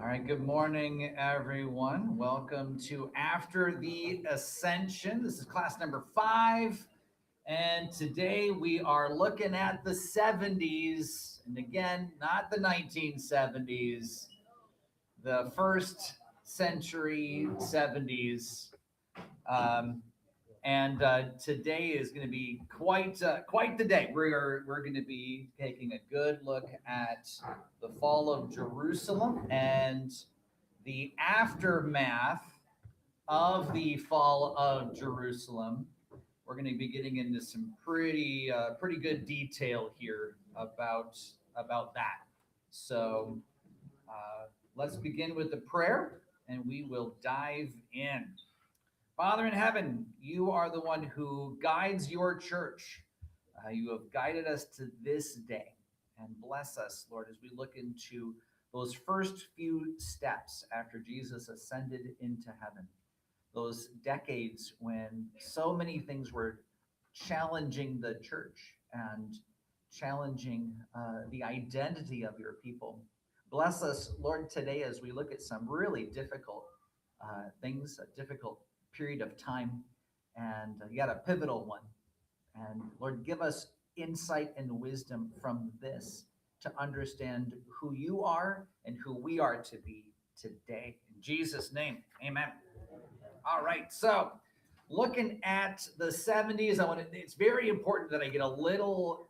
All right, good morning, everyone. Welcome to After the Ascension. This is class number 5, and today we are looking at the 70s, and again, not the 1970s, the first century 70s. Um, and today is going to be quite the day. We're going to be taking a good look at the fall of Jerusalem and the aftermath of the fall of Jerusalem. We're going to be getting into some pretty good detail here about that. So let's begin with the prayer, and we will dive in. Father in heaven, you are the one who guides your church. You have guided us to this day. And bless us, Lord, as we look into those first few steps after Jesus ascended into heaven. Those decades when so many things were challenging the church and challenging the identity of your people. Bless us, Lord, today as we look at some really difficult things, a difficult period of time, and yet a pivotal one. And Lord, give us insight and wisdom from this to understand who you are and who we are to be today. In Jesus' name, amen. All right, so looking at the 70s, it's very important that I get a little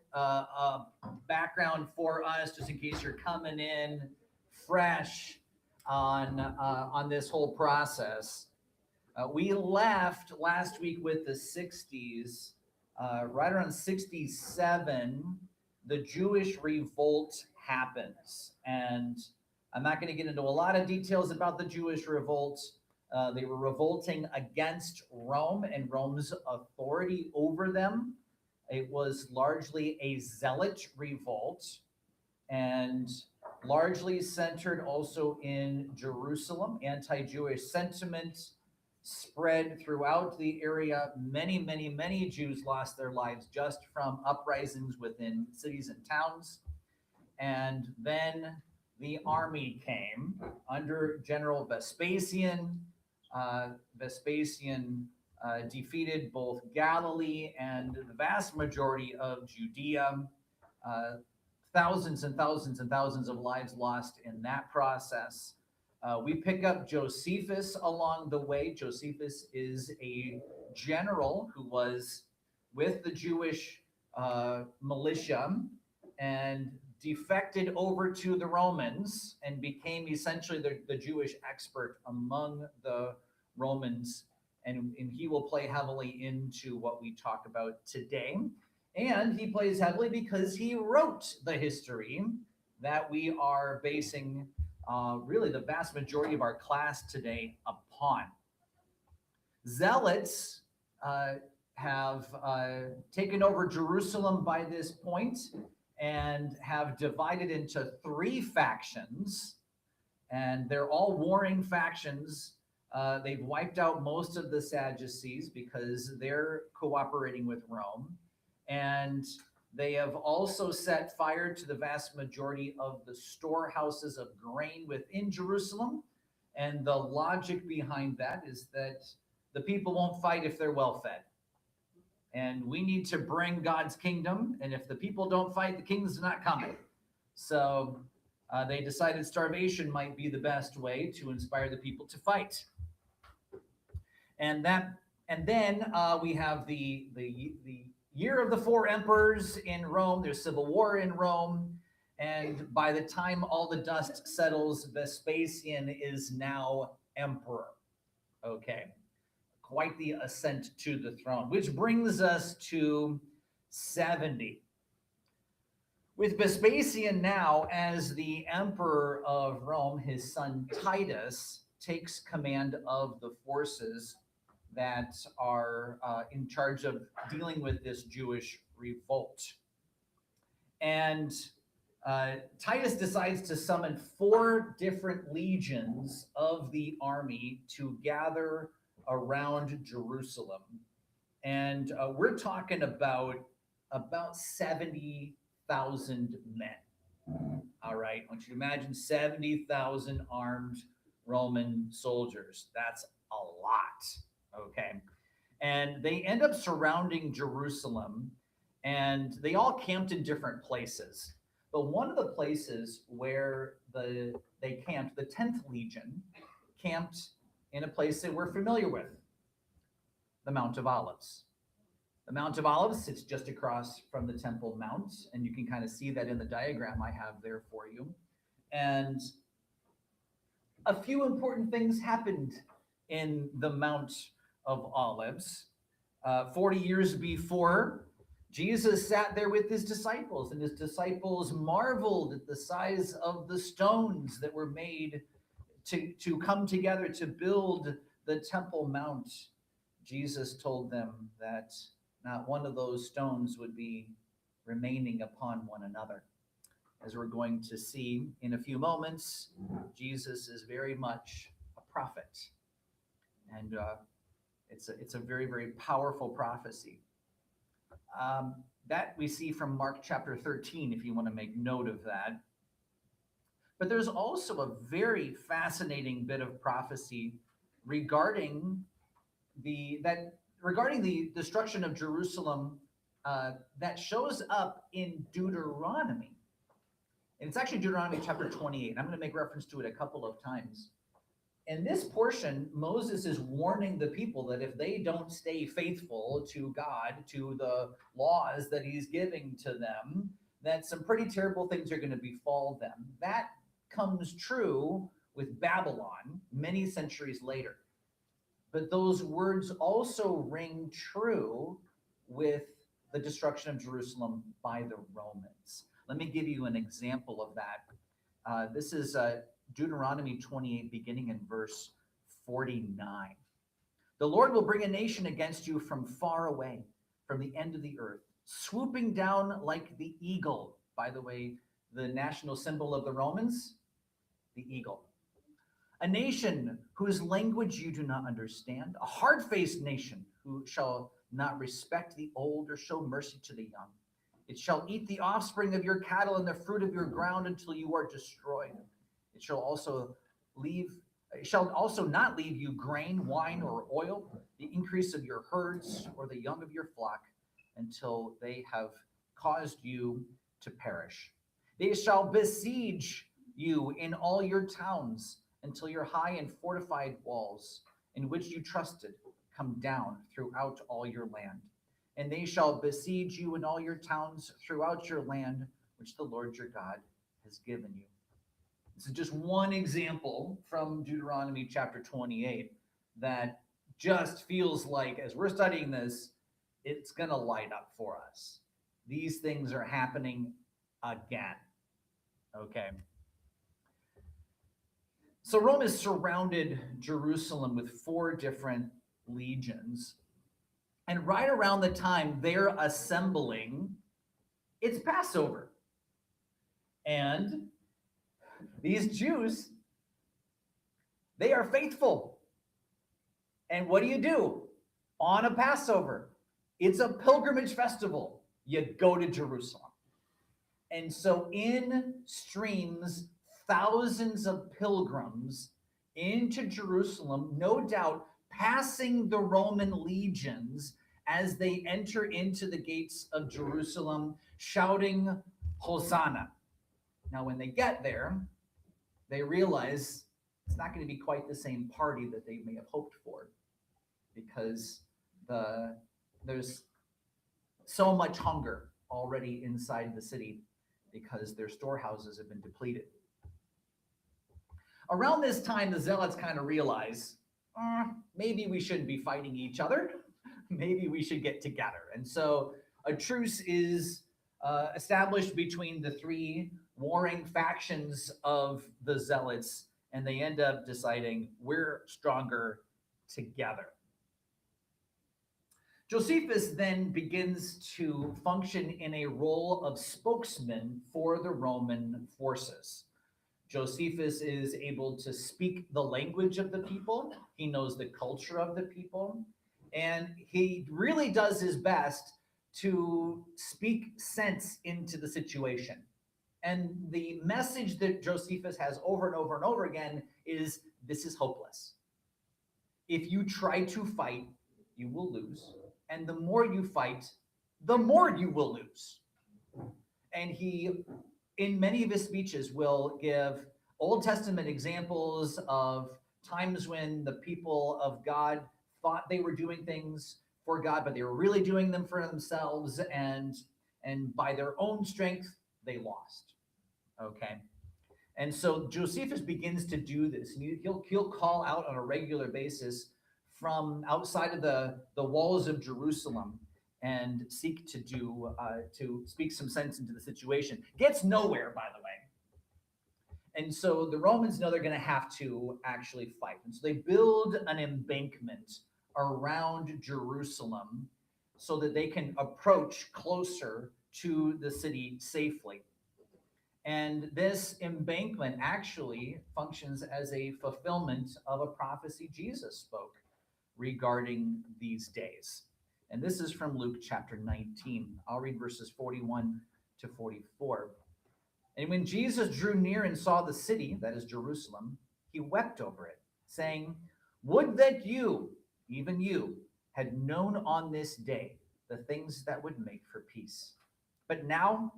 background for us, just in case you're coming in fresh on this whole process. We left last week with the 60s. Right around 67, the Jewish revolt happens. And I'm not going to get into a lot of details about the Jewish revolt. They were revolting against Rome and Rome's authority over them. It was largely a zealot revolt and largely centered also in Jerusalem. Anti-Jewish sentiment spread throughout the area. Many Jews lost their lives just from uprisings within cities and towns. And then the army came under General Vespasian. Vespasian defeated both Galilee and the vast majority of Judea. Thousands and thousands and thousands of lives lost in that process. We pick up Josephus along the way. Josephus is a general who was with the Jewish militia and defected over to the Romans and became essentially the Jewish expert among the Romans. And he will play heavily into what we talk about today. And he plays heavily because he wrote the history that we are basing really the vast majority of our class today upon. Zealots have taken over Jerusalem by this point and have divided into 3 factions, and they're all warring factions. They've wiped out most of the Sadducees because they're cooperating with Rome, and they have also set fire to the vast majority of the storehouses of grain within Jerusalem. And the logic behind that is that the people won't fight if they're well fed. And we need to bring God's kingdom. And if the people don't fight, the kingdom's not coming. So they decided starvation might be the best way to inspire the people to fight. And then we have the year of the 4 emperors in Rome. There's civil war in Rome. And by the time all the dust settles, Vespasian is now emperor. Okay. Quite the ascent to the throne, which brings us to 70. With Vespasian now as the emperor of Rome, his son Titus takes command of the forces that are in charge of dealing with this Jewish revolt. And Titus decides to summon 4 different legions of the army to gather around Jerusalem. And we're talking about 70,000 men. All right, I want you to imagine 70,000 armed Roman soldiers. That's a lot. Okay. And they end up surrounding Jerusalem, and they all camped in different places. But one of the places where they camped, the 10th Legion, camped in a place that we're familiar with, the Mount of Olives. The Mount of Olives sits just across from the Temple Mount, and you can kind of see that in the diagram I have there for you. And a few important things happened in the Mount of Olives. 40 years before, Jesus sat there with his disciples, and his disciples marveled at the size of the stones that were made to come together to build the Temple Mount. Jesus told them that not one of those stones would be remaining upon one another. As we're going to see in a few moments, Jesus is very much a prophet. And it's a very, very powerful prophecy. That we see from Mark chapter 13, if you want to make note of that. But there's also a very fascinating bit of prophecy regarding the destruction of Jerusalem that shows up in Deuteronomy. And it's actually Deuteronomy chapter 28. I'm going to make reference to it a couple of times. In this portion, Moses is warning the people that if they don't stay faithful to God, to the laws that he's giving to them, that some pretty terrible things are going to befall them. That comes true with Babylon many centuries later. But those words also ring true with the destruction of Jerusalem by the Romans. Let me give you an example of that. This is Deuteronomy 28, beginning in verse 49. The Lord will bring a nation against you from far away, from the end of the earth, swooping down like the eagle. By the way, the national symbol of the Romans, the eagle. A nation whose language you do not understand, a hard-faced nation who shall not respect the old or show mercy to the young. It shall eat the offspring of your cattle and the fruit of your ground until you are destroyed. It shall also not leave you grain, wine, or oil, the increase of your herds, or the young of your flock, until they have caused you to perish. They shall besiege you in all your towns, until your high and fortified walls, in which you trusted, come down throughout all your land. And they shall besiege you in all your towns throughout your land, which the Lord your God has given you. This is just one example from Deuteronomy chapter 28 that just feels like, as we're studying this, it's going to light up for us. These things are happening again. Okay. So Rome has surrounded Jerusalem with 4 different legions. And right around the time they're assembling, it's Passover. And these Jews, they are faithful. And what do? On a Passover, it's a pilgrimage festival. You go to Jerusalem. And so in streams thousands of pilgrims into Jerusalem, no doubt passing the Roman legions as they enter into the gates of Jerusalem, shouting, Hosanna. Now, when they get there, they realize it's not going to be quite the same party that they may have hoped for, because there's so much hunger already inside the city because their storehouses have been depleted. Around this time, the Zealots kind of realize, maybe we shouldn't be fighting each other. Maybe we should get together. And so a truce is established between the 3 warring factions of the Zealots, and they end up deciding we're stronger together. Josephus then begins to function in a role of spokesman for the Roman forces. Josephus is able to speak the language of the people. He knows the culture of the people. And he really does his best to speak sense into the situation. And the message that Josephus has over and over and over again is this is hopeless. If you try to fight, you will lose. And the more you fight, the more you will lose. And he, in many of his speeches, will give Old Testament examples of times when the people of God thought they were doing things for God, but they were really doing them for themselves, and by their own strength, they lost. Okay. And so Josephus begins to do this. And he'll call out on a regular basis from outside of the walls of Jerusalem and seek to speak some sense into the situation. Gets nowhere, by the way. And so the Romans know they're going to have to actually fight. And so they build an embankment around Jerusalem so that they can approach closer to the city safely. And this embankment actually functions as a fulfillment of a prophecy Jesus spoke regarding these days. And this is from Luke chapter 19. I'll read verses 41 to 44. And when Jesus drew near and saw the city, that is Jerusalem, he wept over it, saying, "Would that you, even you, had known on this day the things that would make for peace. But now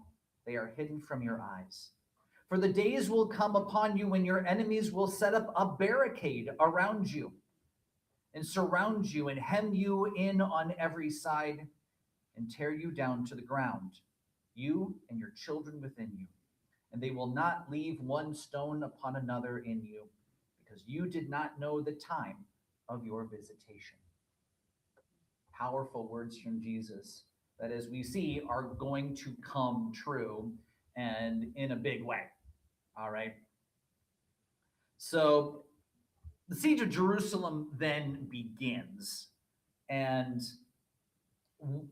they are hidden from your eyes. For the days will come upon you when your enemies will set up a barricade around you and surround you and hem you in on every side and tear you down to the ground, you and your children within you. And they will not leave one stone upon another in you, because you did not know the time of your visitation." Powerful words from Jesus that, as we see, are going to come true, and in a big way. All right. So the siege of Jerusalem then begins. And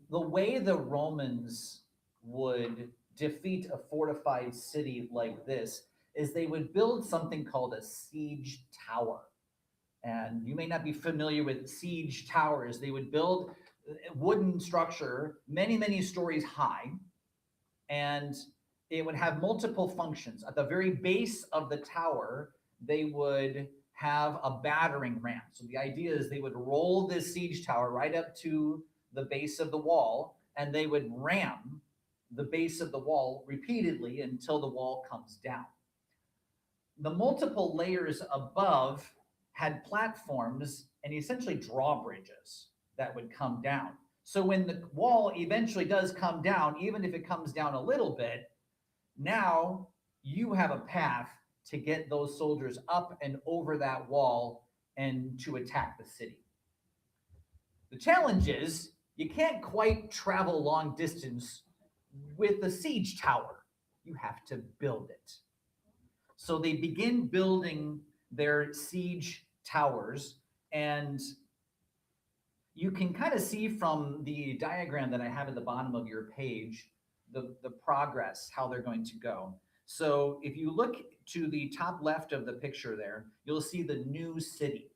the way the Romans would defeat a fortified city like this is they would build something called a siege tower. And you may not be familiar with siege towers. They would build a wooden structure many, many stories high, and it would have multiple functions. At the very base of the tower, they would have a battering ram. So the idea is they would roll this siege tower right up to the base of the wall, and they would ram the base of the wall repeatedly until the wall comes down. The multiple layers above had platforms and essentially drawbridges that would come down. So when the wall eventually does come down, even if it comes down a little bit, now you have a path to get those soldiers up and over that wall and to attack the city. The challenge is you can't quite travel long distance with the siege tower. You have to build it. So they begin building their siege towers, and you can kind of see from the diagram that I have at the bottom of your page the progress, how they're going to go. So if you look to the top left of the picture there, you'll see the new city.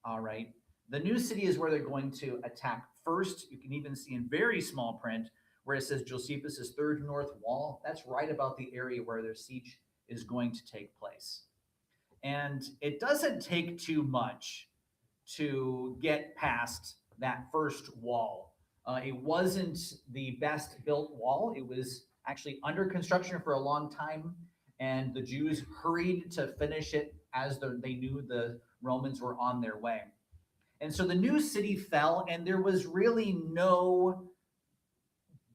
All right. The new city is where they're going to attack first. You can even see in very small print where it says Josephus's third north wall. That's right about the area where their siege is going to take place. And it doesn't take too much to get past that first wall. It wasn't the best built wall. It was actually under construction for a long time, and the Jews hurried to finish it as they knew the Romans were on their way. And so the new city fell, and there was really no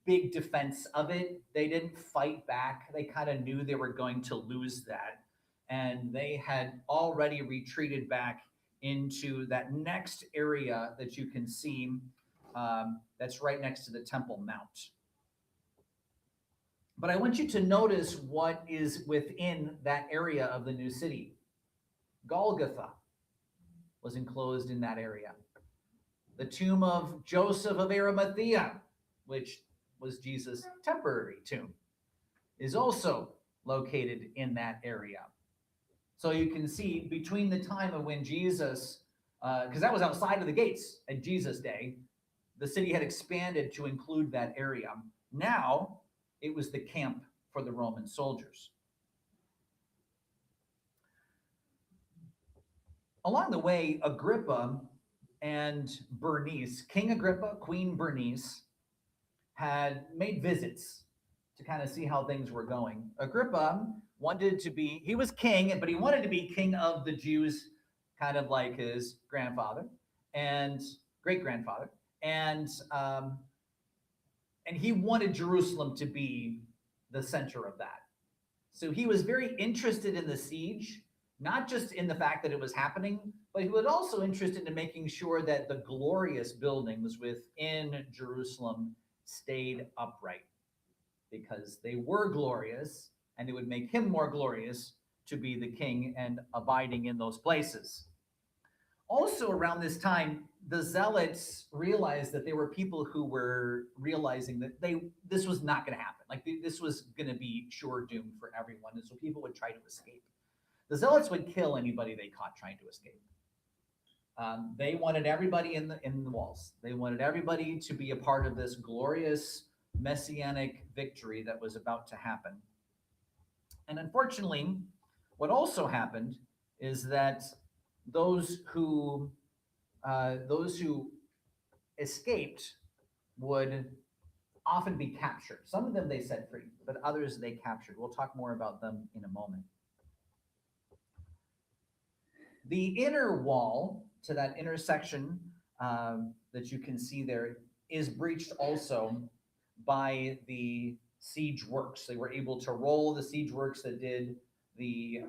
big defense of it. They didn't fight back. They kind of knew they were going to lose that. And they had already retreated back into that next area that you can see that's right next to the Temple Mount. But I want you to notice what is within that area of the new city. Golgotha was enclosed in that area. The tomb of Joseph of Arimathea, which was Jesus' temporary tomb, is also located in that area. So you can see between the time of when Jesus, because that was outside of the gates at Jesus' day, the city had expanded to include that area. Now it was the camp for the Roman soldiers. Along the way, Agrippa and Bernice, King Agrippa, Queen Bernice, had made visits to kind of see how things were going. Agrippa wanted to be, he was king, but he wanted to be king of the Jews, kind of like his grandfather and great-grandfather. And he wanted Jerusalem to be the center of that. So he was very interested in the siege, not just in the fact that it was happening, but he was also interested in making sure that the glorious buildings within Jerusalem stayed upright, because they were glorious and it would make him more glorious to be the king and abiding in those places. Also around this time, the Zealots realized that there were people who were realizing that this was not going to happen. Like this was going to be sure doom for everyone. And so people would try to escape. The Zealots would kill anybody they caught trying to escape. They wanted everybody in the walls. They wanted everybody to be a part of this glorious messianic victory that was about to happen. And unfortunately, what also happened is that those who escaped would often be captured. Some of them they set free, but others they captured. We'll talk more about them in a moment. The inner wall to that intersection that you can see there is breached also by the siege works. They were able to roll the siege works that did the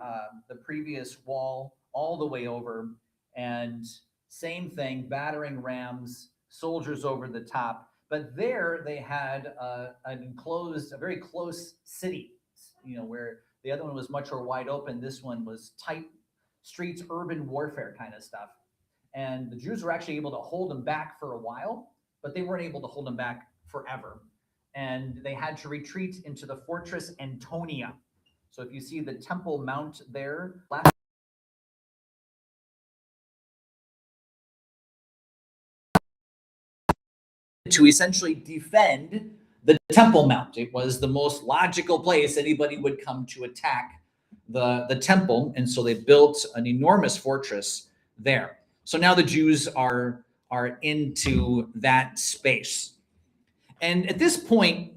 previous wall all the way over, and same thing, battering rams, soldiers over the top. But there they had an enclosed, a very close city, where the other one was much more wide open. This one was tight streets, urban warfare kind of stuff. And the Jews were actually able to hold them back for a while, but they weren't able to hold them back forever. And they had to retreat into the fortress Antonia. So if you see the Temple Mount there, to essentially defend the Temple Mount. It was the most logical place anybody would come to attack the temple. And so they built an enormous fortress there. So now the Jews are into that space. And at this point,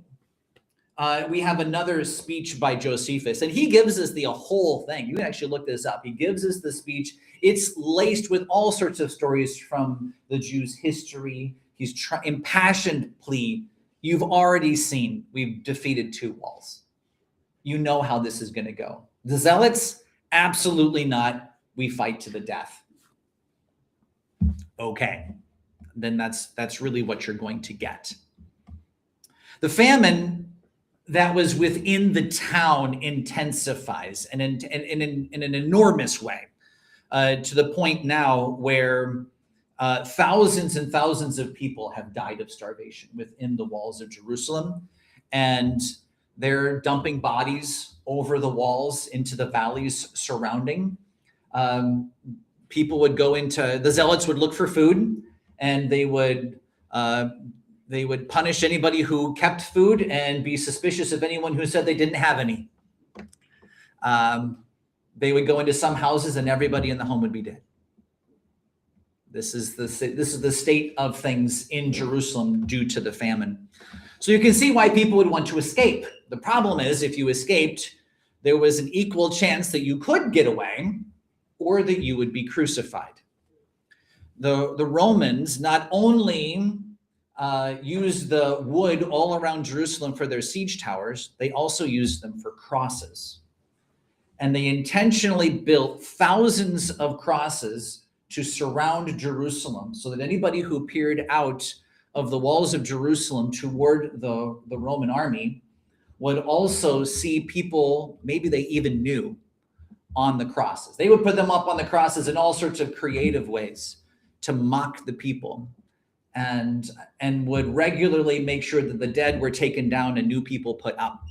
we have another speech by Josephus, and he gives us the whole thing. You can actually look this up. He gives us the speech. It's laced with all sorts of stories from the Jews' history. He's impassioned plea. You've already seen we've defeated 2 walls. You know how this is going to go. The Zealots, absolutely not. We fight to the death. Okay, then that's really what you're going to get. The famine that was within the town intensifies and in an enormous way, to the point now where thousands and thousands of people have died of starvation within the walls of Jerusalem, and they're dumping bodies over the walls into the valleys surrounding. People would go into, the Zealots would look for food, and they would punish anybody who kept food and be suspicious of anyone who said they didn't have any. They would go into some houses and everybody in the home would be dead. This is the state of things in Jerusalem due to the famine. So you can see why people would want to escape. The problem is, if you escaped, there was an equal chance that you could get away or that you would be crucified. The Romans not only used the wood all around Jerusalem for their siege towers, they also used them for crosses. And they intentionally built thousands of crosses to surround Jerusalem so that anybody who peered out of the walls of Jerusalem toward the Roman army would also see people maybe they even knew on the crosses. They would put them up on the crosses in all sorts of creative ways to mock the people, and would regularly make sure that the dead were taken down and new people put up,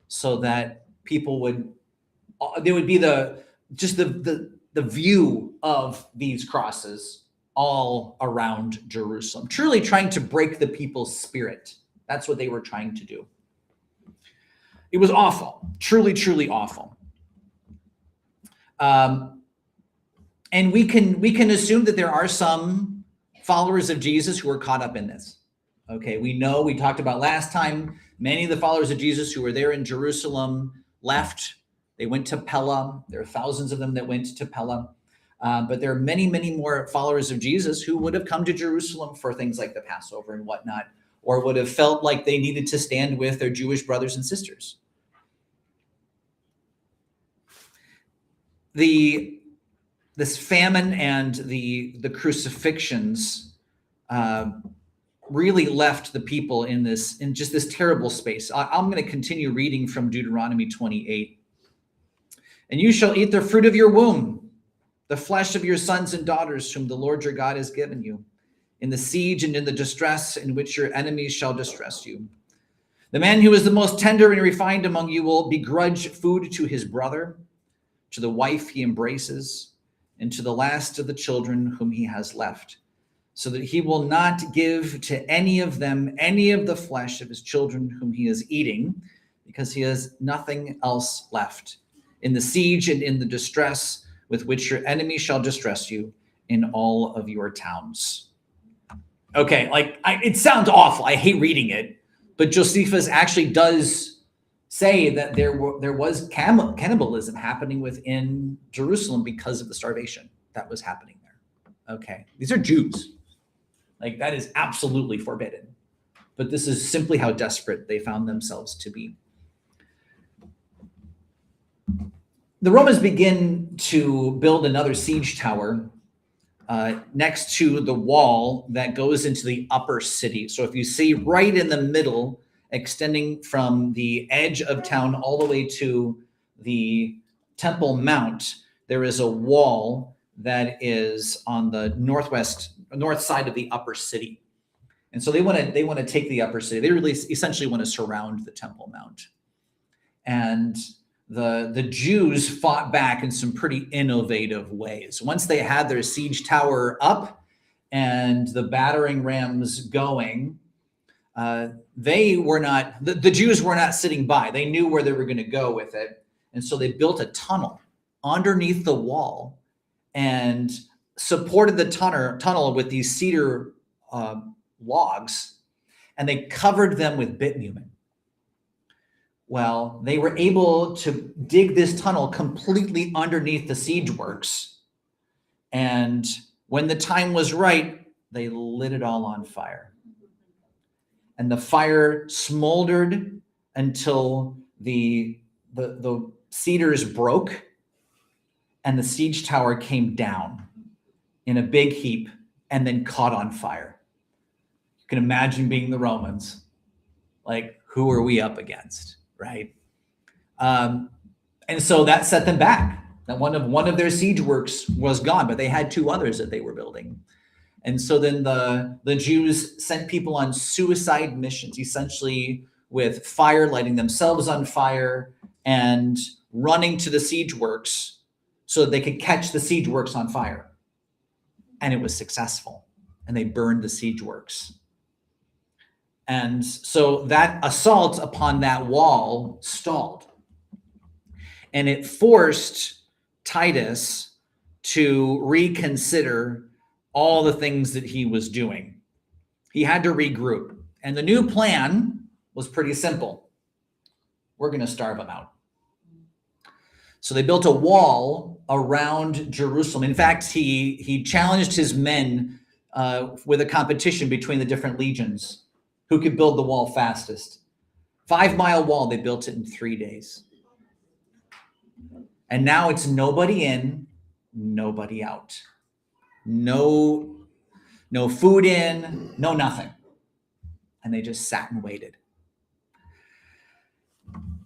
so that people would, there would be the view of these crosses all around Jerusalem, truly trying to break the people's spirit. That's what they were trying to do. It was awful, truly, truly awful. And we can assume that there are some followers of Jesus who are caught up in this. Okay, we know, we talked about last time, many of the followers of Jesus who were there in Jerusalem left. They went to Pella. There are thousands of them that went to Pella. But there are many, many more followers of Jesus who would have come to Jerusalem for things like the Passover and whatnot, or would have felt like they needed to stand with their Jewish brothers and sisters. This famine and the crucifixions really left the people in just this terrible space. I'm going to continue reading from Deuteronomy 28. And you shall eat the fruit of your womb, the flesh of your sons and daughters whom the Lord your God has given you, in the siege and in the distress in which your enemies shall distress you. The man who is the most tender and refined among you will begrudge food to his brother, to the wife he embraces, and to the last of the children whom he has left, so that he will not give to any of them any of the flesh of his children whom he is eating, because he has nothing else left. In the siege and in the distress with which your enemy shall distress you in all of your towns. Okay, it sounds awful. I hate reading it, but Josephus actually does say that there was cannibalism happening within Jerusalem because of the starvation that was happening there. Okay, these are Jews. That is absolutely forbidden. But this is simply how desperate they found themselves to be. The Romans begin to build another siege tower next to the wall that goes into the upper city. So if you see right in the middle, extending from the edge of town all the way to the Temple Mount, there is a wall that is on the north side of the upper city. And so they want to take the upper city. They really essentially want to surround the Temple Mount. And the Jews fought back in some pretty innovative ways. Once they had their siege tower up and the battering rams going, the Jews were not sitting by. They knew where they were going to go with it. And so they built a tunnel underneath the wall and supported the tunnel with these cedar logs, and they covered them with bitumen. Well, they were able to dig this tunnel completely underneath the siege works. And when the time was right, they lit it all on fire. And the fire smoldered until the cedars broke and the siege tower came down in a big heap and then caught on fire. You can imagine being the Romans. Who are we up against, right? And so that set them back. That one of their siege works was gone, but they had two others that they were building. And so then the Jews sent people on suicide missions, essentially with fire, lighting themselves on fire and running to the siege works so that they could catch the siege works on fire. And it was successful. And they burned the siege works. And so that assault upon that wall stalled. And it forced Titus to reconsider all the things that he was doing. He had to regroup. And the new plan was pretty simple. We're going to starve them out. So they built a wall around Jerusalem. In fact, he challenged his men with a competition between the different legions who could build the wall fastest. 5-mile wall, they built it in 3 days. And now it's nobody in, nobody out. No food in, no nothing. And they just sat and waited.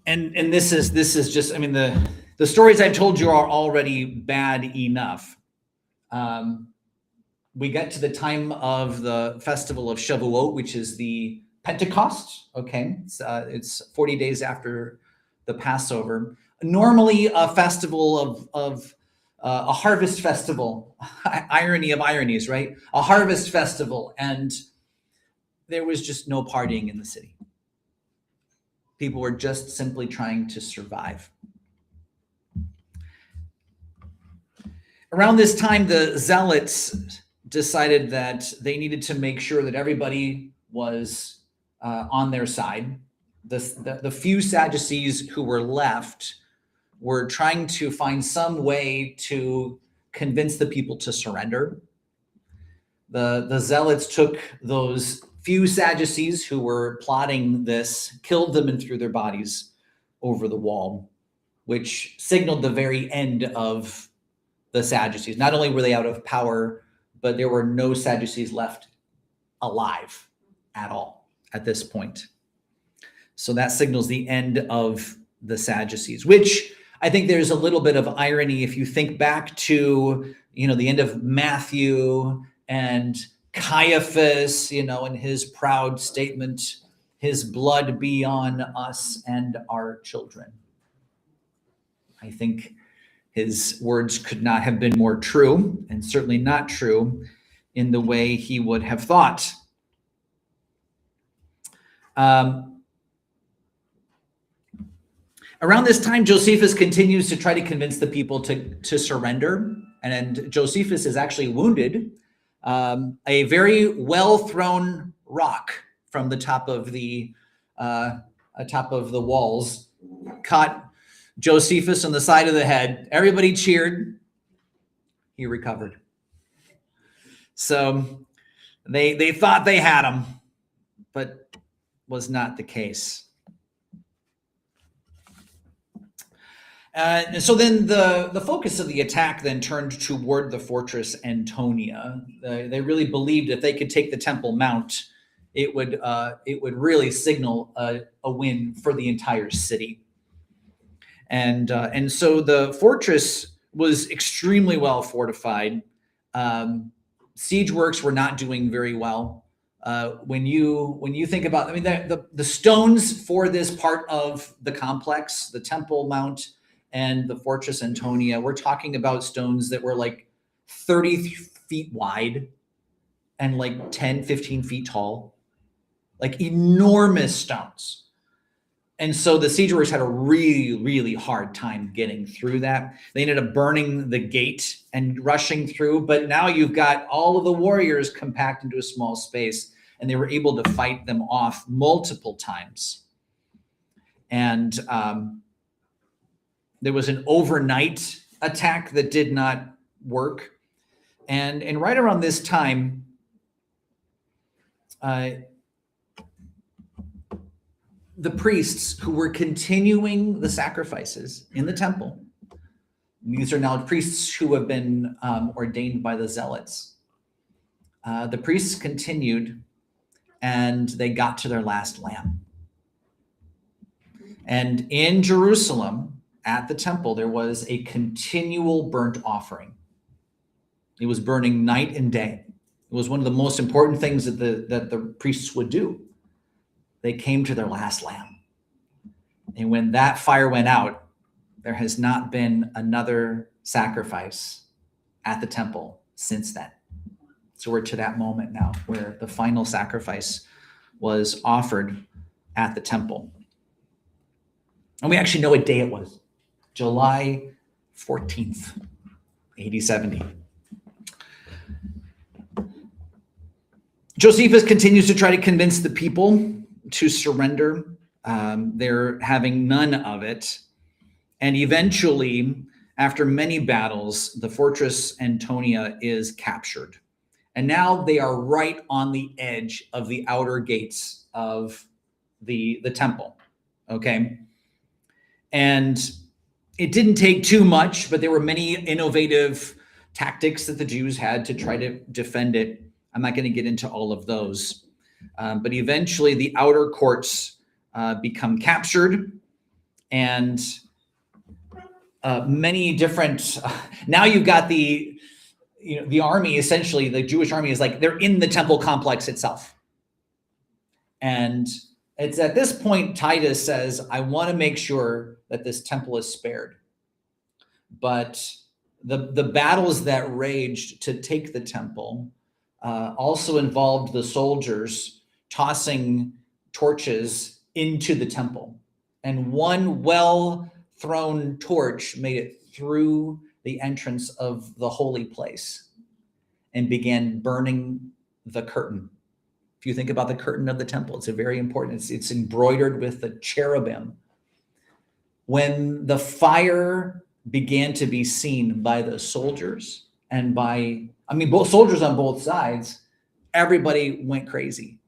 And this is just, the stories I've told you are already bad enough. We get to the time of the festival of Shavuot, which is the Pentecost. Okay, it's 40 days after the Passover. Normally a festival of a harvest festival, irony of ironies, right? A harvest festival, and there was just no partying in the city. People were just simply trying to survive. Around this time, the Zealots decided that they needed to make sure that everybody was on their side. The few Sadducees who were left were trying to find some way to convince the people to surrender. The Zealots took those few Sadducees who were plotting this, killed them, and threw their bodies over the wall, which signaled the very end of the Sadducees. Not only were they out of power, but there were no Sadducees left alive at all at this point. So that signals the end of the Sadducees, which I think there's a little bit of irony if you think back to, the end of Matthew and Caiaphas, in his proud statement, his blood be on us and our children. I think his words could not have been more true, and certainly not true in the way he would have thought. Around this time, Josephus continues to try to convince the people to surrender, and Josephus is actually wounded. A very well-thrown rock from the top of the walls caught Josephus on the side of the head. Everybody cheered. He recovered. So they thought they had him, but was not the case. So then the focus of the attack then turned toward the fortress Antonia. They really believed if they could take the Temple Mount, it would really signal a win for the entire city. And so the fortress was extremely well fortified. Siege works were not doing very well. When you think about, the stones for this part of the complex, the Temple Mount and the Fortress Antonia, we're talking about stones that were like 30 feet wide and like 10, 15 feet tall, like enormous stones. And so the siege workers had a really, really hard time getting through that. They ended up burning the gate and rushing through, but now you've got all of the warriors compact into a small space, and they were able to fight them off multiple times. And there was an overnight attack that did not work. And right around this time, the priests who were continuing the sacrifices in the temple, these are now priests who have been ordained by the Zealots. The priests continued, and they got to their last lamb. And in Jerusalem, at the temple, there was a continual burnt offering. It was burning night and day. It was one of the most important things that the priests would do. They came to their last lamb. And when that fire went out, there has not been another sacrifice at the temple since then. So we're to that moment now where the final sacrifice was offered at the temple. And we actually know what day it was. July 14th, AD 70. Josephus continues to try to convince the people to surrender. They're having none of it. And eventually, after many battles, the fortress Antonia is captured. And now they are right on the edge of the outer gates of the temple. Okay. And it didn't take too much, but there were many innovative tactics that the Jews had to try to defend it. I'm not going to get into all of those. But eventually the outer courts become captured, and many different, now you've got the army, essentially the Jewish army is like, they're in the temple complex itself. And it's at this point, Titus says, I want to make sure that this temple is spared. But the battles that raged to take the temple also involved the soldiers tossing torches into the temple. and one well-thrown torch made it through the entrance of the holy place and began burning the curtain. If you think about the curtain of the temple, it's a very important, it's embroidered with the cherubim. When the fire began to be seen by the soldiers and both soldiers on both sides, everybody went crazy.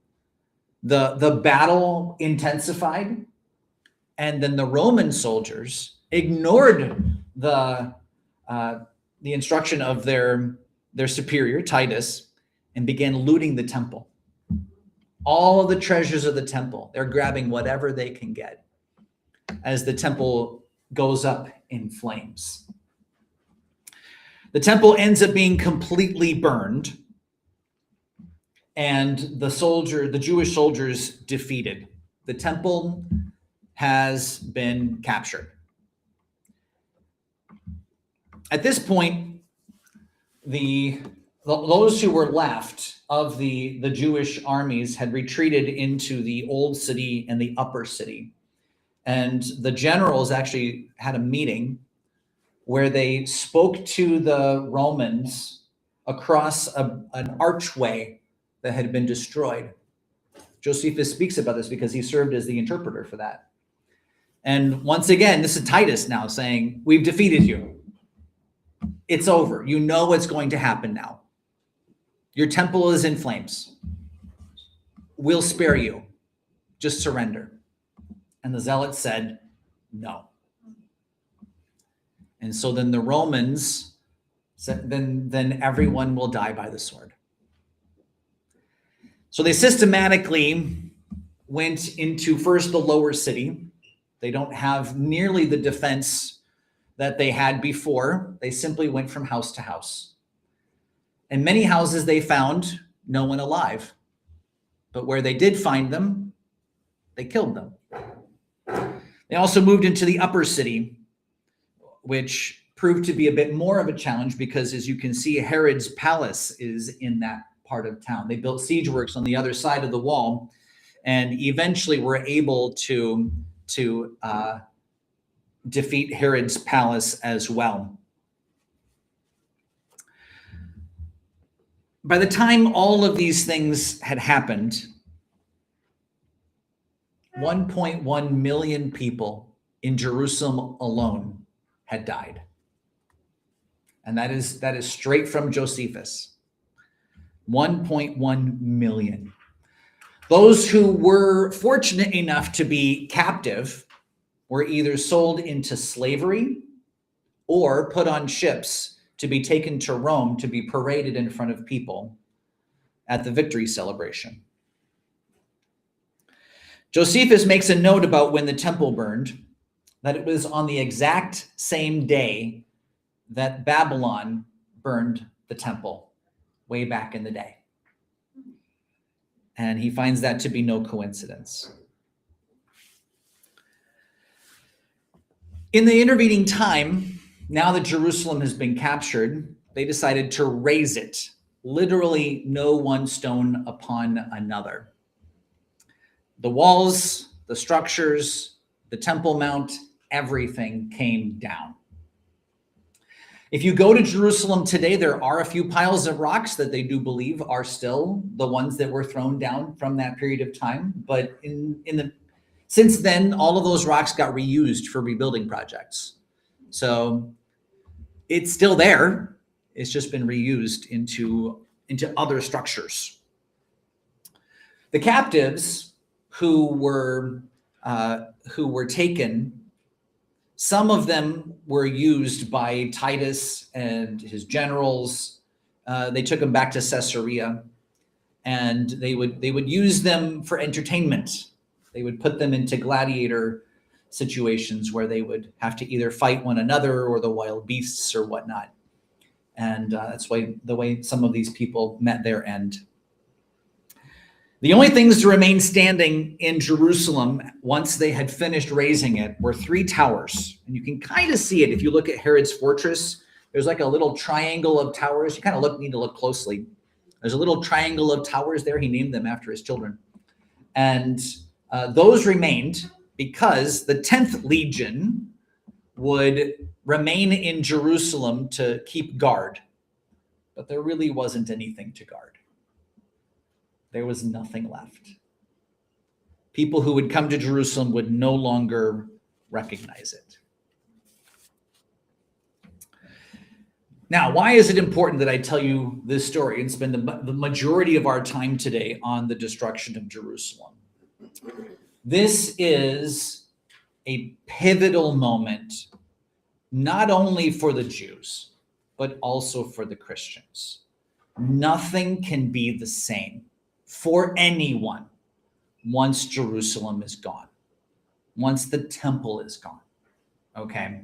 The battle intensified, and then the Roman soldiers ignored the instruction of their superior, Titus, and began looting the temple. All of the treasures of the temple, they're grabbing whatever they can get as the temple goes up in flames. The temple ends up being completely burned, and the Jewish soldiers defeated. The temple has been captured. At this point, those who were left of the Jewish armies had retreated into the old city and the upper city. And the generals actually had a meeting where they spoke to the Romans across an archway that had been destroyed. Josephus speaks about this because he served as the interpreter for that. And once again, this is Titus now saying, we've defeated you. It's over. You know what's going to happen now. Your temple is in flames. We'll spare you. Just surrender. And the zealots said, no. And so then the Romans said, then everyone will die by the sword. So they systematically went into first the lower city. They don't have nearly the defense that they had before. They simply went from house to house. In many houses they found no one alive. But where they did find them, they killed them. They also moved into the upper city, which proved to be a bit more of a challenge because, as you can see, Herod's palace is in that part of town. They built siege works on the other side of the wall and eventually were able to defeat Herod's palace as well. By the time all of these things had happened, 1.1 million people in Jerusalem alone had died. And that is straight from Josephus. 1.1 million. Those who were fortunate enough to be captive were either sold into slavery or put on ships to be taken to Rome to be paraded in front of people at the victory celebration. Josephus makes a note about when the temple burned, that it was on the exact same day that Babylon burned the temple way back in the day. And he finds that to be no coincidence. In the intervening time, now that Jerusalem has been captured, they decided to raise it, literally no one stone upon another. The walls, the structures, the Temple Mount, everything came down. If you go to Jerusalem today, there are a few piles of rocks that they do believe are still the ones that were thrown down from that period of time. But since then, all of those rocks got reused for rebuilding projects. So it's still there. It's just been reused into other structures. The captives who were taken, some of them were used by Titus and his generals. They took them back to Caesarea, and they would use them for entertainment. They would put them into gladiator situations where they would have to either fight one another or the wild beasts or whatnot. And that's the way some of these people met their end. The only things to remain standing in Jerusalem once they had finished raising it were 3 towers. And you can kind of see it if you look at Herod's fortress. There's like a little triangle of towers. You kind of need to look closely. There's a little triangle of towers there. He named them after his children. And those remained because the 10th Legion would remain in Jerusalem to keep guard, but there really wasn't anything to guard. There was nothing left. People who would come to Jerusalem would no longer recognize it. Now, why is it important that I tell you this story and spend the majority of our time today on the destruction of Jerusalem? This is a pivotal moment, not only for the Jews, but also for the Christians. Nothing can be the same for anyone once Jerusalem is gone, once the temple is gone, okay?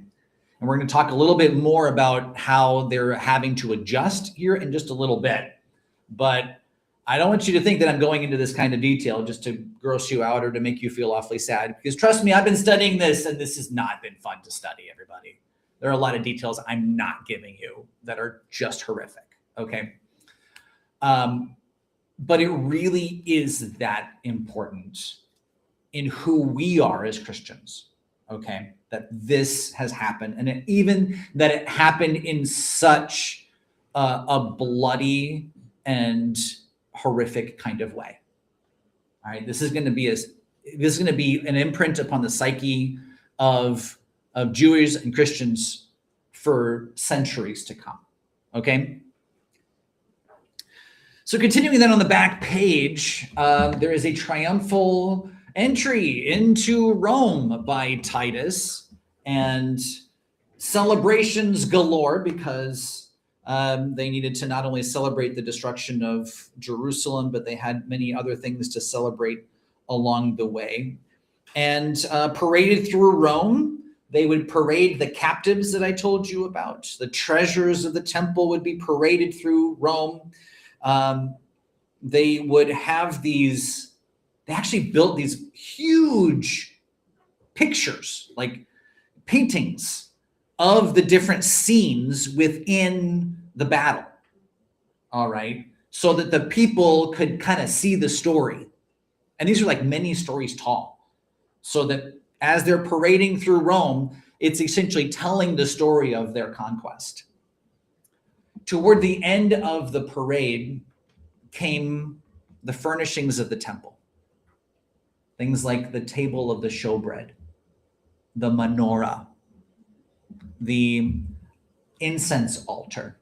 And we're going to talk a little bit more about how they're having to adjust here in just a little bit. But I don't want you to think that I'm going into this kind of detail just to gross you out or to make you feel awfully sad. Because trust me, I've been studying this, and this has not been fun to study, everybody. There are a lot of details I'm not giving you that are just horrific, okay? But it really is that important in who we are as Christians, okay? That this has happened, and even that it happened in such a bloody and horrific kind of way. All right, this is going to be an imprint upon the psyche of Jews and Christians for centuries to come. Okay. So continuing then on the back page, there is a triumphal entry into Rome by Titus and celebrations galore because they needed to not only celebrate the destruction of Jerusalem, but they had many other things to celebrate along the way. And paraded through Rome, they would parade the captives that I told you about. The treasures of the temple would be paraded through Rome. They would have they actually built these huge pictures, like paintings of the different scenes within the battle. All right. So that the people could kind of see the story. And these are like many stories tall. So that as they're parading through Rome, it's essentially telling the story of their conquest. Toward the end of the parade came the furnishings of the temple. Things like the table of the showbread, the menorah, the incense altar,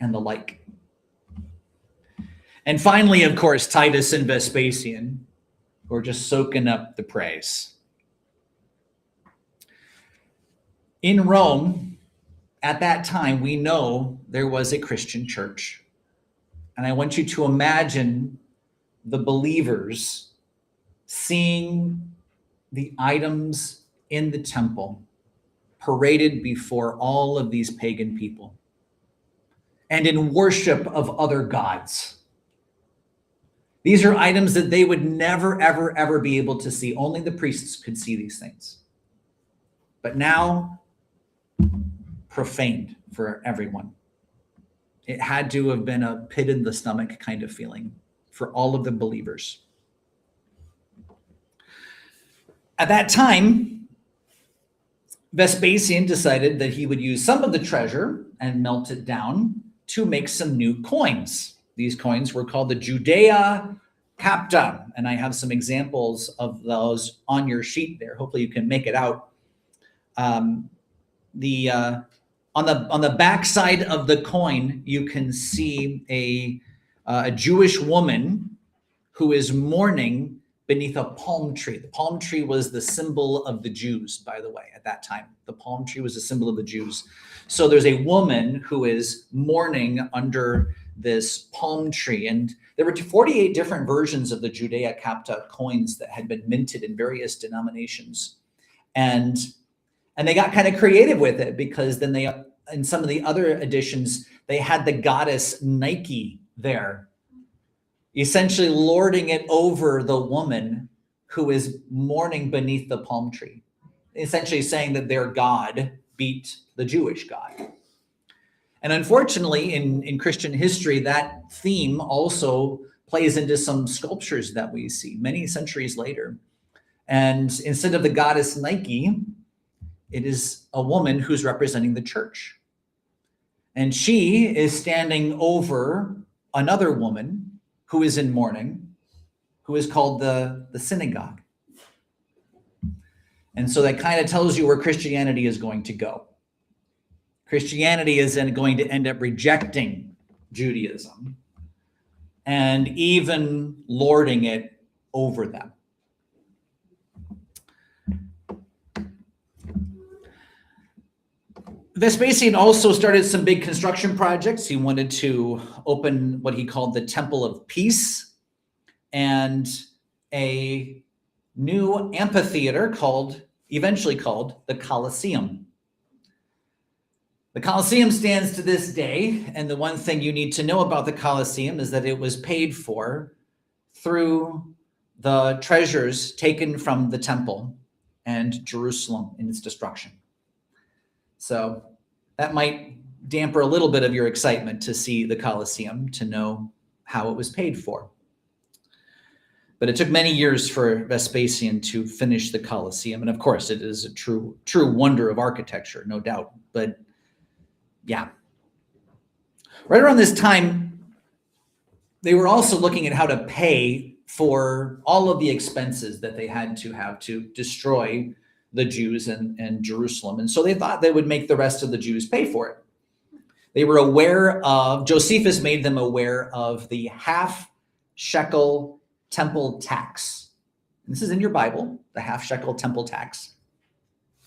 and the like. And finally, of course, Titus and Vespasian, who are just soaking up the praise. In Rome, at that time, we know there was a Christian church. And I want you to imagine the believers seeing the items in the temple paraded before all of these pagan people and in worship of other gods. These are items that they would never, ever, ever be able to see. Only the priests could see these things. But now, profaned for everyone. It had to have been a pit in the stomach kind of feeling for all of the believers. At that time, Vespasian decided that he would use some of the treasure and melt it down to make some new coins. These coins were called the Judea Capta, and I have some examples of those on your sheet there. Hopefully you can make it out. On the back side of the coin, you can see a Jewish woman who is mourning beneath a palm tree. The palm tree was the symbol of the Jews, by the way, at that time. The palm tree was a symbol of the Jews. So there's a woman who is mourning under this palm tree. And there were 48 different versions of the Judea Capta coins that had been minted in various denominations. And they got kind of creative with it because then they, in some of the other editions, they had the goddess Nike there, essentially lording it over the woman who is mourning beneath the palm tree, essentially saying that their God beat the Jewish God. And unfortunately, in Christian history, that theme also plays into some sculptures that we see many centuries later. And instead of the goddess Nike, it is a woman who's representing the church. And she is standing over another woman who is in mourning, who is called the synagogue. And so that kind of tells you where Christianity is going to go. Christianity is then going to end up rejecting Judaism and even lording it over them. Vespasian also started some big construction projects. He wanted to open what he called the Temple of Peace and a new amphitheater eventually called the Colosseum. The Colosseum stands to this day, and the one thing you need to know about the Colosseum is that it was paid for through the treasures taken from the temple and Jerusalem in its destruction. So that might damper a little bit of your excitement to see the Colosseum, to know how it was paid for. But it took many years for Vespasian to finish the Colosseum. And of course, it is a true wonder of architecture, no doubt. But yeah. Right around this time, they were also looking at how to pay for all of the expenses that they had to have to destroy the Jews and Jerusalem. And so they thought they would make the rest of the Jews pay for it. They were aware of, Josephus made them aware of the half shekel temple tax. This is in your Bible, the half shekel temple tax.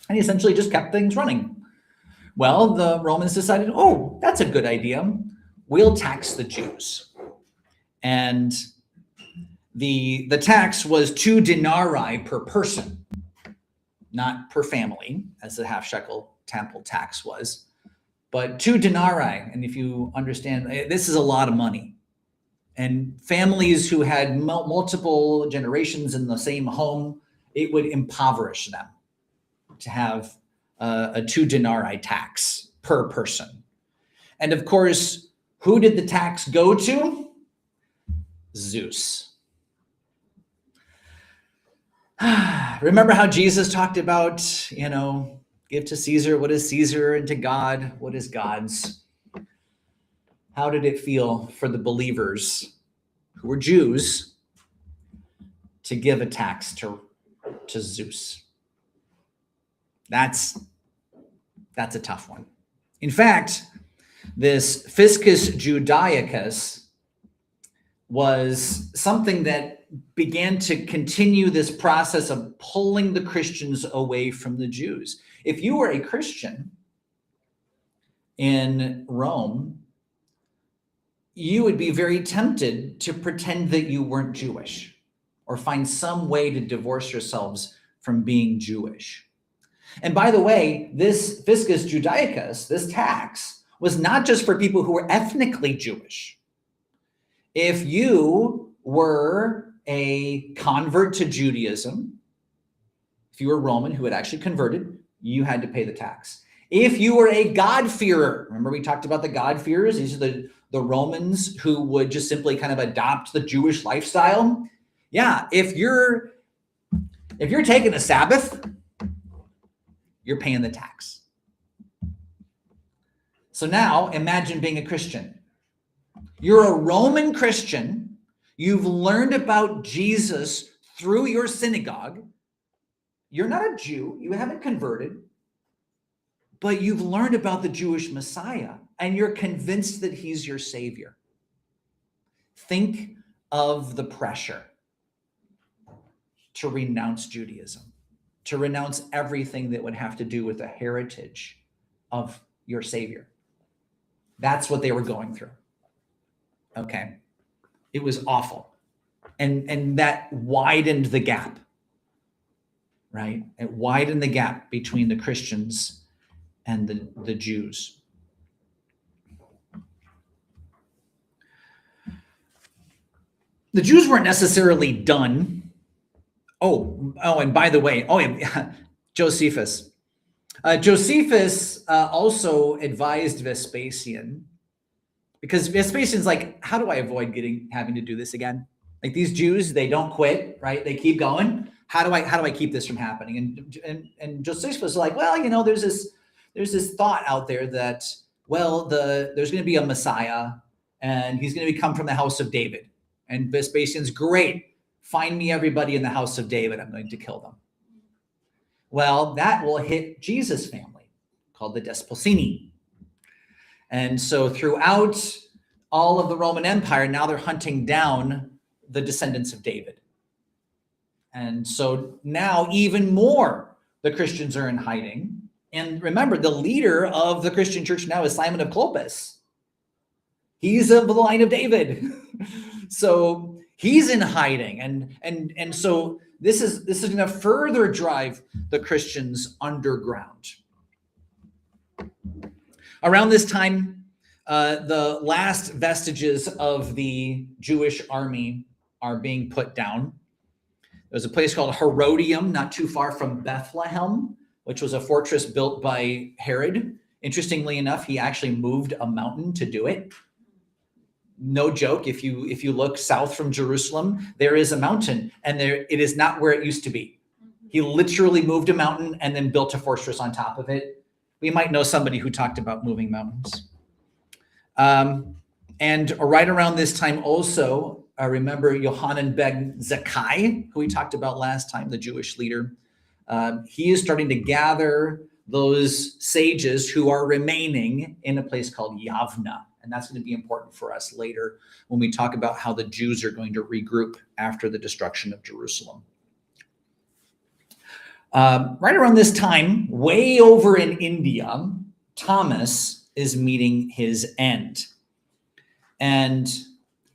And he essentially just kept things running. Well, the Romans decided, oh, that's a good idea. We'll tax the Jews. And the tax was 2 denarii per person, not per family, as the half shekel temple tax was, but 2 denarii. And if you understand, this is a lot of money. And families who had multiple generations in the same home, it would impoverish them to have a 2 denarii tax per person. And of course, who did the tax go to? Zeus. Remember how Jesus talked about, give to Caesar what is Caesar and to God what is God's. How did it feel for the believers who were Jews to give a tax to Zeus? That's a tough one. In fact, this Fiscus Judaicus was something that began to continue this process of pulling the Christians away from the Jews. If you were a Christian in Rome, you would be very tempted to pretend that you weren't Jewish or find some way to divorce yourselves from being Jewish. And by the way, this Fiscus Judaicus, this tax, was not just for people who were ethnically Jewish. If you were a convert to Judaism, if you were Roman who had actually converted, you had to pay the tax. If you were a God-fearer, remember we talked about the God-fearers? These are the Romans who would just simply kind of adopt the Jewish lifestyle. Yeah, if you're taking a Sabbath, you're paying the tax. So now imagine being a Christian. You're a Roman Christian. You've learned about Jesus through your synagogue. You're not a Jew. You haven't converted. But you've learned about the Jewish Messiah, and you're convinced that he's your Savior. Think of the pressure to renounce Judaism, to renounce everything that would have to do with the heritage of your Savior. That's what they were going through. Okay. It was awful. And that widened the gap, right? It widened the gap between the Christians and the Jews. The Jews weren't necessarily done. Oh, and by the way, Josephus. Josephus also advised Vespasian, because Vespasian's like, how do I avoid having to do this again? Like these Jews, they don't quit, right? They keep going. How do I keep this from happening? And Josephus was like, well, there's this thought out there that, well, there's going to be a Messiah, and he's going to come from the house of David. And Vespasian's, great, find me everybody in the house of David. I'm going to kill them. Well, that will hit Jesus' family, called the Despolsini. And so throughout all of the Roman Empire, now they're hunting down the descendants of David. And so now even more the Christians are in hiding. And remember, the leader of the Christian church now is Simon of Clopas. He's of the line of David. So he's in hiding. And so this is going to further drive the Christians underground. Around this time, the last vestiges of the Jewish army are being put down. There's a place called Herodium, not too far from Bethlehem, which was a fortress built by Herod. Interestingly enough, he actually moved a mountain to do it. No joke. If you look south from Jerusalem, there is a mountain, and it is not where it used to be. He literally moved a mountain and then built a fortress on top of it. We might know somebody who talked about moving mountains. And right around this time also, I remember Yohanan ben Zakkai, who we talked about last time, the Jewish leader. He is starting to gather those sages who are remaining in a place called Yavna. And that's going to be important for us later when we talk about how the Jews are going to regroup after the destruction of Jerusalem. Right around this time, way over in India, Thomas is meeting his end. And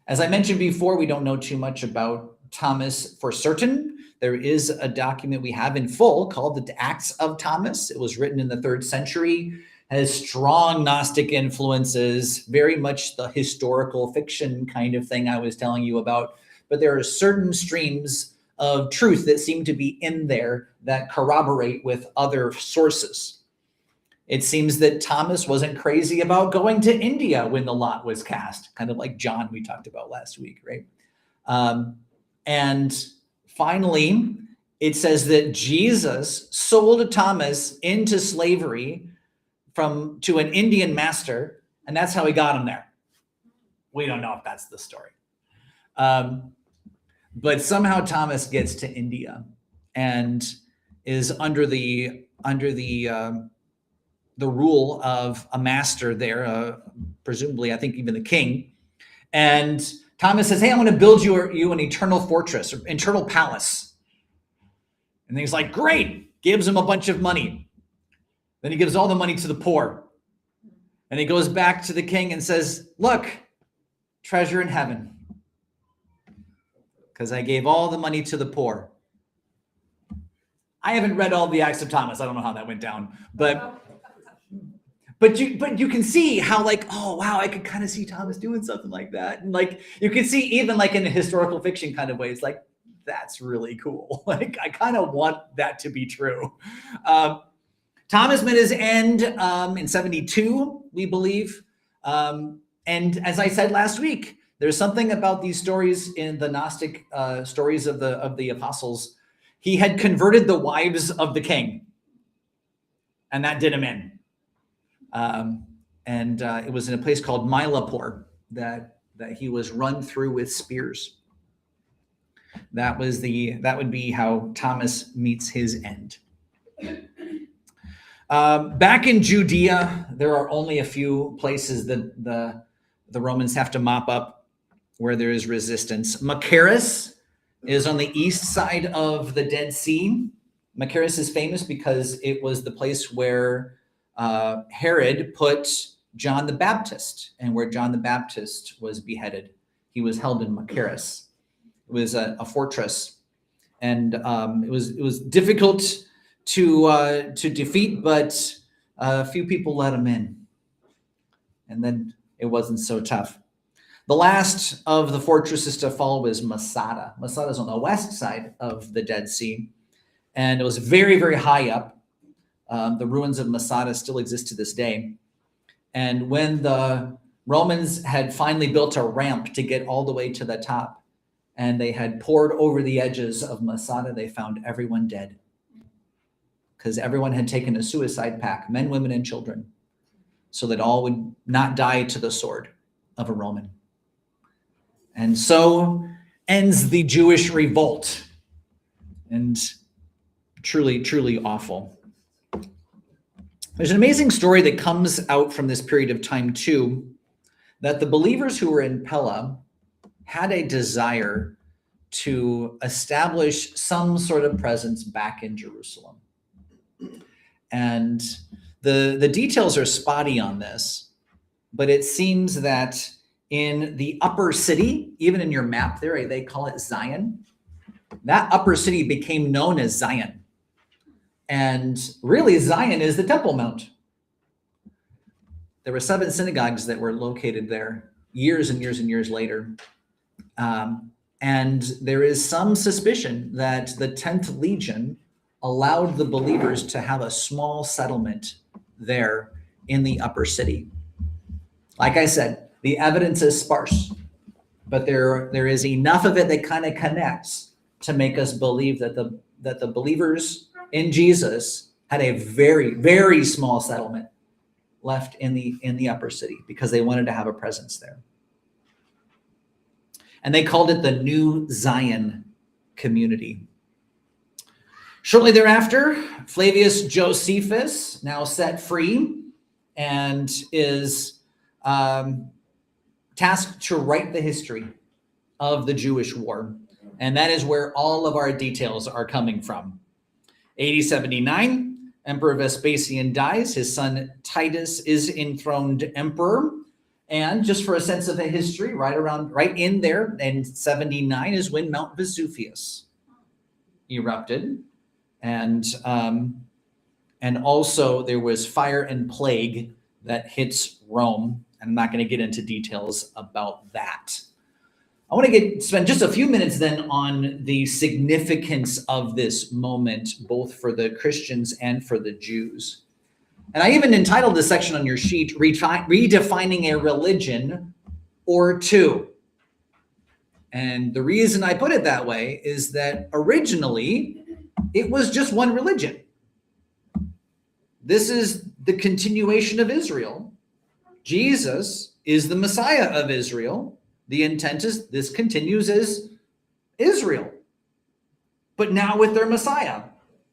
as I mentioned before, we don't know too much about Thomas for certain. There is a document we have in full called the Acts of Thomas. It was written in the 3rd century, has strong Gnostic influences, very much the historical fiction kind of thing I was telling you about. But there are certain streams of truth that seem to be in there that corroborate with other sources. It seems that Thomas wasn't crazy about going to India when the lot was cast, kind of like John we talked about last week, right? And finally, it says that Jesus sold Thomas into slavery to an Indian master, and that's how he got him there. We don't know if that's the story. But somehow Thomas gets to India and is under the rule of a master there, presumably, I think even the king. And Thomas says, hey, I'm going to build you an eternal fortress, or eternal palace. And he's like, great, gives him a bunch of money. Then he gives all the money to the poor. And he goes back to the king and says, look, treasure in heaven, because I gave all the money to the poor. I haven't read all the Acts of Thomas. I don't know how that went down, but you can see how, like, oh wow, I could kind of see Thomas doing something like that, and like you can see even like in a historical fiction kind of ways, like that's really cool. Like I kind of want that to be true. Thomas met his end in 72, we believe, and as I said last week, there's something about these stories in the Gnostic stories of the apostles. He had converted the wives of the king, and that did him in. It was in a place called Mylapore that he was run through with spears. That would be how Thomas meets his end. Back in Judea, there are only a few places that the Romans have to mop up where there is resistance. Machaerus is on the east side of the Dead Sea. Machaerus is famous because it was the place where Herod put John the Baptist, and where John the Baptist was beheaded. He was held in Machaerus. It was a fortress, and it was difficult to defeat, but a few people let him in, and then it wasn't so tough. The last of the fortresses to fall was Masada. Masada is on the west side of the Dead Sea, and it was very, very high up. The ruins of Masada still exist to this day. And when the Romans had finally built a ramp to get all the way to the top, and they had poured over the edges of Masada, they found everyone dead. Because everyone had taken a suicide pact, men, women, and children, so that all would not die to the sword of a Roman. And so ends the Jewish revolt. And truly, truly awful. There's an amazing story that comes out from this period of time too, that the believers who were in Pella had a desire to establish some sort of presence back in Jerusalem. And the details are spotty on this, but it seems that in the upper city, even in your map there, they call it Zion. That upper city became known as Zion. And really, Zion is the Temple Mount. There were 7 synagogues that were located there years and years and years later. And there is some suspicion that the 10th Legion allowed the believers to have a small settlement there in the upper city. Like I said, the evidence is sparse, but there is enough of it that kind of connects to make us believe that the believers in Jesus had a very, very small settlement left in the upper city because they wanted to have a presence there. And they called it the New Zion community. Shortly thereafter, Flavius Josephus, now set free, and is tasked to write the history of the Jewish war. And that is where all of our details are coming from. AD 79, Emperor Vespasian dies. His son Titus is enthroned emperor. And just for a sense of the history, right in there in 79 is when Mount Vesuvius erupted. And also there was fire and plague that hits Rome. And I'm not going to get into details about that. I want to spend just a few minutes then on the significance of this moment, both for the Christians and for the Jews. And I even entitled this section on your sheet, Redefining a Religion or Two. And the reason I put it that way is that originally it was just one religion. This is the continuation of Israel. Jesus is the Messiah of Israel. The intent is this continues as Israel, but now with their Messiah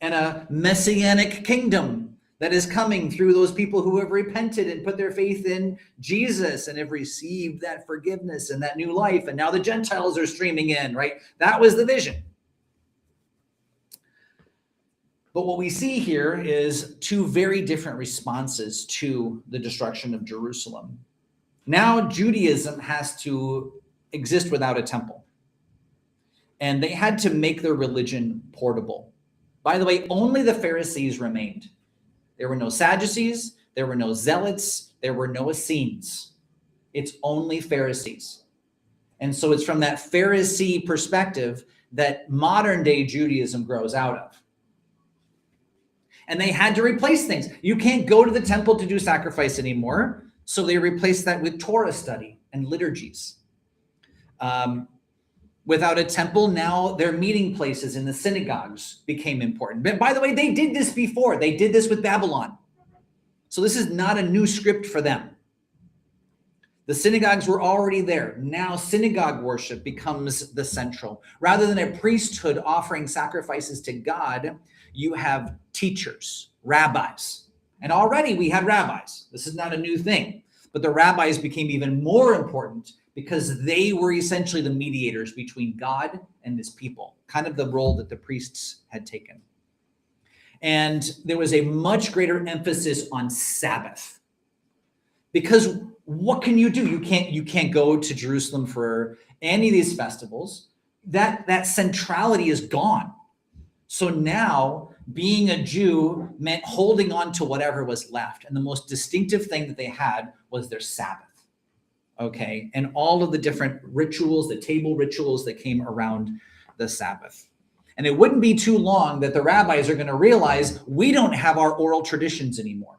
and a messianic kingdom that is coming through those people who have repented and put their faith in Jesus and have received that forgiveness and that new life. And now the Gentiles are streaming in, right? That was the vision. But what we see here is 2 very different responses to the destruction of Jerusalem. Now Judaism has to exist without a temple. And they had to make their religion portable. By the way, only the Pharisees remained. There were no Sadducees, there were no Zealots, there were no Essenes. It's only Pharisees. And so it's from that Pharisee perspective that modern day Judaism grows out of. And they had to replace things. You can't go to the temple to do sacrifice anymore. So they replaced that with Torah study and liturgies. Without a temple, now their meeting places in the synagogues became important. But by the way, they did this before. They did this with Babylon. So this is not a new script for them. The synagogues were already there. Now synagogue worship becomes the central. Rather than a priesthood offering sacrifices to God, you have teachers, rabbis. And already we had rabbis. This is not a new thing. But the rabbis became even more important because they were essentially the mediators between God and his people, kind of the role that the priests had taken. And there was a much greater emphasis on Sabbath. Because what can you do? You can't go to Jerusalem for any of these festivals. That centrality is gone. So now being a Jew meant holding on to whatever was left. And the most distinctive thing that they had was their Sabbath. Okay. And all of the different rituals, the table rituals that came around the Sabbath. And it wouldn't be too long that the rabbis are going to realize we don't have our oral traditions anymore.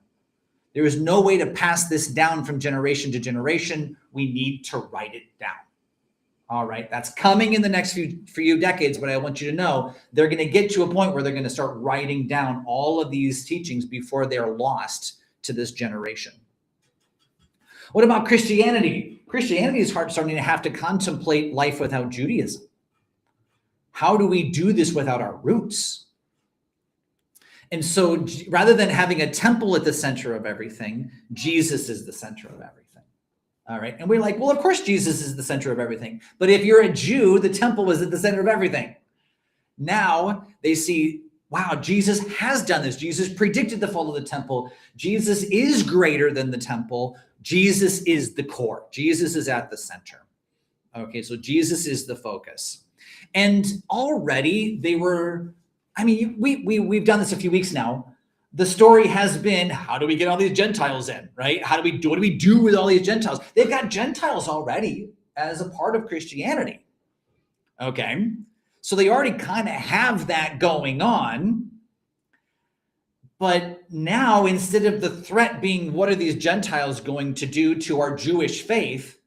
There is no way to pass this down from generation to generation. We need to write it down. All right, that's coming in the next few decades, but I want you to know they're going to get to a point where they're going to start writing down all of these teachings before they're lost to this generation. What about Christianity? Christianity is starting to have to contemplate life without Judaism. How do we do this without our roots? And so rather than having a temple at the center of everything, Jesus is the center of everything. All right. And we're like, well, of course, Jesus is the center of everything. But if you're a Jew, the temple was at the center of everything. Now they see, wow, Jesus has done this. Jesus predicted the fall of the temple. Jesus is greater than the temple. Jesus is the core. Jesus is at the center. Okay, so Jesus is the focus. And already they were, I mean, we've done this a few weeks now. The story has been, how do we get all these Gentiles in, right? What do we do with all these Gentiles? They've got Gentiles already as a part of Christianity. Okay, so they already kind of have that going on. But now, instead of the threat being, what are these Gentiles going to do to our Jewish faith?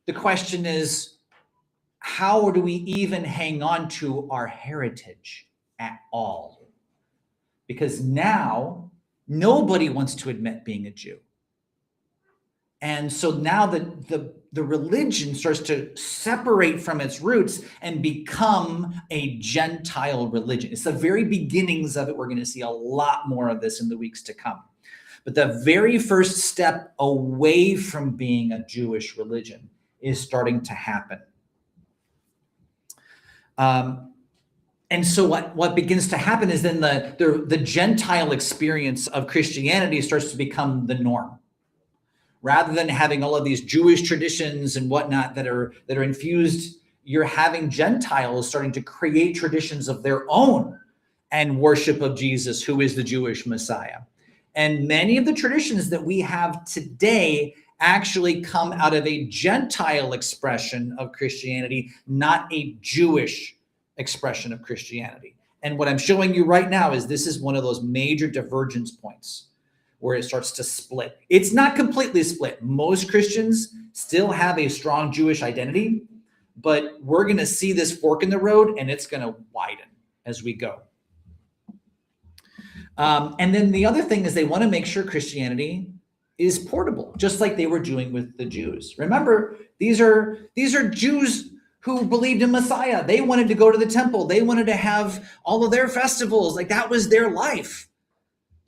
The question is, how do we even hang on to our heritage at all? Because now nobody wants to admit being a Jew. And so now the religion starts to separate from its roots and become a Gentile religion. It's the very beginnings of it. We're going to see a lot more of this in the weeks to come. But the very first step away from being a Jewish religion is starting to happen. And so what begins to happen is then the Gentile experience of Christianity starts to become the norm. Rather than having all of these Jewish traditions and whatnot that are infused, you're having Gentiles starting to create traditions of their own and worship of Jesus, who is the Jewish Messiah. And many of the traditions that we have today actually come out of a Gentile expression of Christianity, not a Jewish expression of Christianity. And what I'm showing you right now is this is one of those major divergence points where it starts to split. It's not completely split. Most Christians still have a strong Jewish identity, but we're going to see this fork in the road, and it's going to widen as we go. And then the other thing is they want to make sure Christianity is portable, just like they were doing with the Jews. Remember, these are Jews who believed in Messiah. They wanted to go to the temple. They wanted to have all of their festivals. Like that was their life.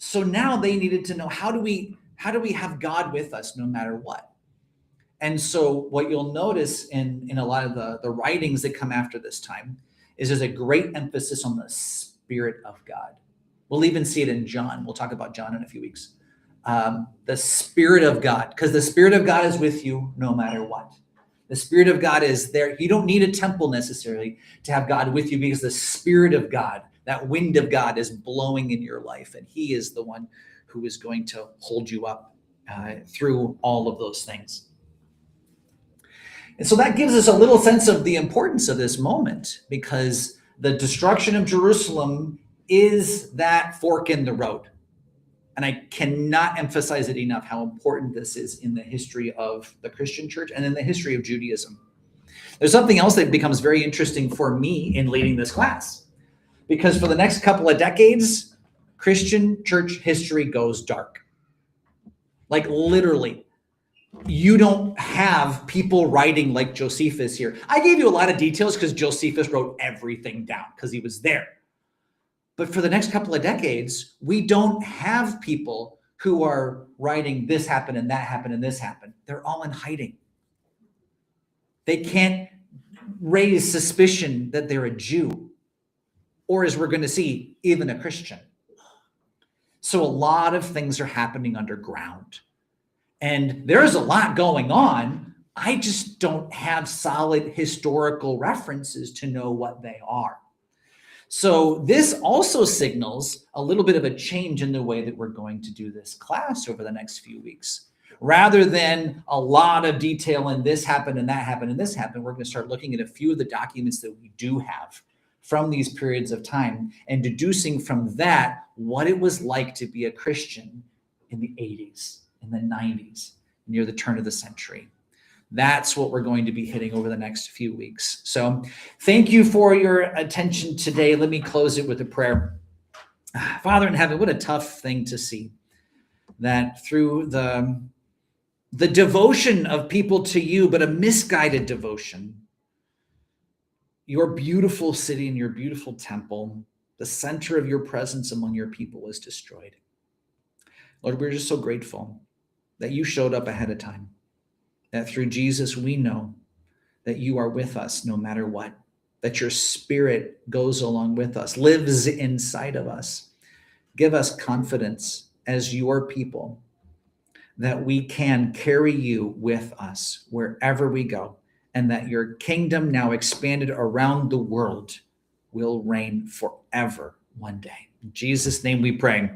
So now they needed to know, how do we have God with us no matter what? And so what you'll notice in a lot of the writings that come after this time is there's a great emphasis on the Spirit of God. We'll even see it in John. We'll talk about John in a few weeks. The Spirit of God, because the Spirit of God is with you no matter what. The Spirit of God is there. You don't need a temple necessarily to have God with you, because the Spirit of God, that wind of God, is blowing in your life, and He is the one who is going to hold you up through all of those things. And so that gives us a little sense of the importance of this moment, because the destruction of Jerusalem is that fork in the road. And I cannot emphasize it enough how important this is in the history of the Christian church and in the history of Judaism. There's something else that becomes very interesting for me in leading this class, because for the next couple of decades, Christian church history goes dark. Like literally, you don't have people writing like Josephus here. I gave you a lot of details because Josephus wrote everything down because he was there. But for the next couple of decades, we don't have people who are writing this happened and that happened and this happened. They're all in hiding. They can't raise suspicion that they're a Jew, or, as we're going to see, even a Christian. So a lot of things are happening underground. And there's a lot going on. I just don't have solid historical references to know what they are. So this also signals a little bit of a change in the way that we're going to do this class over the next few weeks. Rather than a lot of detail and this happened and that happened and this happened, we're going to start looking at a few of the documents that we do have from these periods of time and deducing from that what it was like to be a Christian in the 80s, in the 90s, near the turn of the century. That's what we're going to be hitting over the next few weeks. So thank you for your attention today. Let me close it with a prayer. Father in heaven, what a tough thing to see, that through the devotion of people to you, but a misguided devotion, your beautiful city and your beautiful temple, the center of your presence among your people, was destroyed. Lord, we're just so grateful that you showed up ahead of time, that through Jesus we know that you are with us no matter what, that your spirit goes along with us, lives inside of us. Give us confidence as your people that we can carry you with us wherever we go, and that your kingdom, now expanded around the world, will reign forever one day. In Jesus' name we pray.